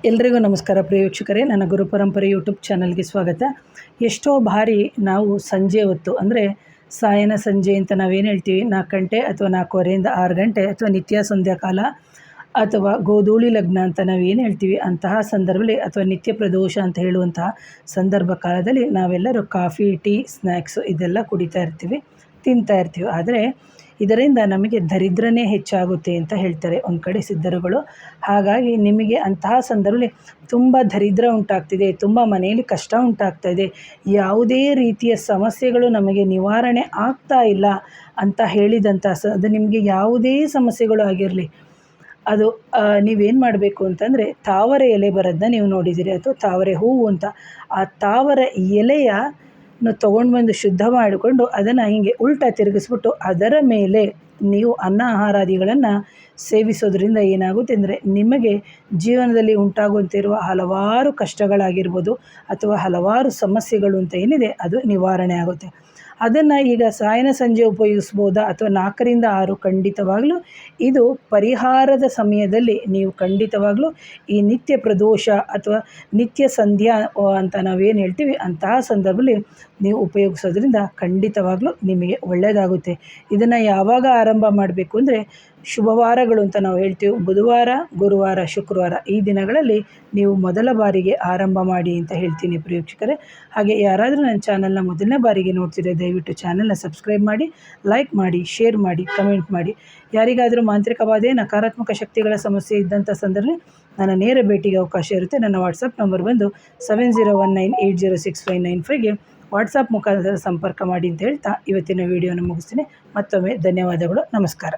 ಎಲ್ರಿಗೂ ನಮಸ್ಕಾರ ಪ್ರಿಯ ವೀಕ್ಷಕರೇ, ನನ್ನ ಗುರುಪರಂಪರೆ ಯೂಟ್ಯೂಬ್ ಚಾನಲ್ಗೆ ಸ್ವಾಗತ. ಎಷ್ಟೋ ಬಾರಿ ನಾವು ಸಂಜೆ ಹೊತ್ತು ಅಂದರೆ ಸಾಯನ ಸಂಜೆ ಅಂತ ನಾವೇನು ಹೇಳ್ತೀವಿ, 4 ಗಂಟೆ ಅಥವಾ 4:15 6 ಗಂಟೆ ಅಥವಾ ನಿತ್ಯ ಸಂಧ್ಯಾಕಾಲ ಅಥವಾ ಗೋಧೂಳಿ ಲಗ್ನ ಅಂತ ನಾವೇನು ಹೇಳ್ತೀವಿ, ಅಂತಹ ಸಂದರ್ಭದಲ್ಲಿ ಅಥವಾ ನಿತ್ಯ ಪ್ರದೋಷ ಅಂತ ಹೇಳುವಂತಹ ಸಂದರ್ಭ ಕಾಲದಲ್ಲಿ ನಾವೆಲ್ಲರೂ ಕಾಫಿ, ಟೀ, ಸ್ನ್ಯಾಕ್ಸು ಇದೆಲ್ಲ ಕುಡಿತಾ ಇರ್ತೀವಿ, ತಿಂತಾ ಇರ್ತೀವಿ. ಆದರೆ ಇದರಿಂದ ನಮಗೆ ದರಿದ್ರನೇ ಹೆಚ್ಚಾಗುತ್ತೆ ಅಂತ ಹೇಳ್ತಾರೆ ಒಂದು ಕಡೆ ಸಿದ್ಧರುಗಳು. ಹಾಗಾಗಿ ನಿಮಗೆ ಅಂತಹ ಸಂದರ್ಭದಲ್ಲಿ ತುಂಬ ದರಿದ್ರ ಉಂಟಾಗ್ತಿದೆ, ತುಂಬ ಮನೆಯಲ್ಲಿ ಕಷ್ಟ ಉಂಟಾಗ್ತಾ ಇದೆ, ಯಾವುದೇ ರೀತಿಯ ಸಮಸ್ಯೆಗಳು ನಮಗೆ ನಿವಾರಣೆ ಆಗ್ತಾ ಇಲ್ಲ ಅಂತ ಹೇಳಿದಂಥ ಅದು ನಿಮಗೆ ಯಾವುದೇ ಸಮಸ್ಯೆಗಳು ಆಗಿರಲಿ, ಅದು ನೀವೇನು ಮಾಡಬೇಕು ಅಂತಂದರೆ ತಾವರೆ ಎಲೆ ಬರೋದನ್ನ ನೀವು ನೋಡಿದ್ದೀರಿ, ಅಥವಾ ತಾವರೆ ಹೂವು ಅಂತ. ಆ ತಾವರೆ ಎಲೆಯ ತೊಗೊಂಡು ಬಂದು ಶುದ್ಧ ಮಾಡಿಕೊಂಡು ಅದನ್ನು ಹೀಗೆ ಉಲ್ಟಾ ತಿರುಗಿಸ್ಬಿಟ್ಟು ಅದರ ಮೇಲೆ ನೀವು ಅನ್ನ ಆಹಾರಾದಿಗಳನ್ನು ಸೇವಿಸೋದ್ರಿಂದ ಏನಾಗುತ್ತೆ ಅಂದರೆ ನಿಮಗೆ ಜೀವನದಲ್ಲಿ ಉಂಟಾಗುವಂತಿರುವ ಹಲವಾರು ಕಷ್ಟಗಳಾಗಿರ್ಬೋದು ಅಥವಾ ಹಲವಾರು ಸಮಸ್ಯೆಗಳು ಅಂತ ಏನಿದೆ ಅದು ನಿವಾರಣೆ ಆಗುತ್ತೆ. ಅದನ್ನು ಈಗ ಸಾಯನ ಸಂಜೆ ಉಪಯೋಗಿಸ್ಬೋದಾ ಅಥವಾ 4ರಿಂದ 6? ಖಂಡಿತವಾಗಲೂ ಇದು ಪರಿಹಾರದ ಸಮಯದಲ್ಲಿ ನೀವು ಖಂಡಿತವಾಗಲೂ ಈ ನಿತ್ಯ ಪ್ರದೋಷ ಅಥವಾ ನಿತ್ಯ ಸಂಧ್ಯಾ ಅಂತ ನಾವೇನು ಹೇಳ್ತೀವಿ, ಅಂತಹ ಸಂದರ್ಭದಲ್ಲಿ ನೀವು ಉಪಯೋಗಿಸೋದ್ರಿಂದ ಖಂಡಿತವಾಗಲೂ ನಿಮಗೆ ಒಳ್ಳೆಯದಾಗುತ್ತೆ. ಇದನ್ನು ಯಾವಾಗ ಆರಂಭ ಮಾಡಬೇಕು ಅಂದರೆ ಶುಭವಾರಗಳು ಅಂತ ನಾವು ಹೇಳ್ತೀವಿ, ಬುಧವಾರ, ಗುರುವಾರ, ಶುಕ್ರವಾರ ಈ ದಿನಗಳಲ್ಲಿ ನೀವು ಮೊದಲ ಬಾರಿಗೆ ಆರಂಭ ಮಾಡಿ ಅಂತ ಹೇಳ್ತೀನಿ ಪ್ರಿಯ ವೀಕ್ಷಕರೇ. ಹಾಗೆ ಯಾರಾದರೂ ನನ್ನ ಚಾನಲ್ನ ಮೊದಲನೇ ಬಾರಿಗೆ ನೋಡ್ತಿದ್ರೆ ದಯವಿಟ್ಟು ಚಾನಲ್ನ ಸಬ್ಸ್ಕ್ರೈಬ್ ಮಾಡಿ, ಲೈಕ್ ಮಾಡಿ, ಶೇರ್ ಮಾಡಿ, ಕಮೆಂಟ್ ಮಾಡಿ. ಯಾರಿಗಾದರೂ ಮಾಂತ್ರಿಕ ಬಾಧೆ, ನಕಾರಾತ್ಮಕ ಶಕ್ತಿಗಳ ಸಮಸ್ಯೆ ಇದ್ದಂಥ ಸಂದರ್ಭದಲ್ಲಿ ನನ್ನ ನೇರ ಭೇಟಿಗೆ ಅವಕಾಶ ಇರುತ್ತೆ. ನನ್ನ ವಾಟ್ಸಪ್ ನಂಬರ್ ಬಂದು 7019806595ಗೆ ವಾಟ್ಸಪ್ ಮುಖಾಂತರ ಸಂಪರ್ಕ ಮಾಡಿ ಅಂತ ಹೇಳ್ತಾ ಇವತ್ತಿನ ವಿಡಿಯೋನ ಮುಗಿಸ್ತೀನಿ. ಮತ್ತೊಮ್ಮೆ ಧನ್ಯವಾದಗಳು, ನಮಸ್ಕಾರ.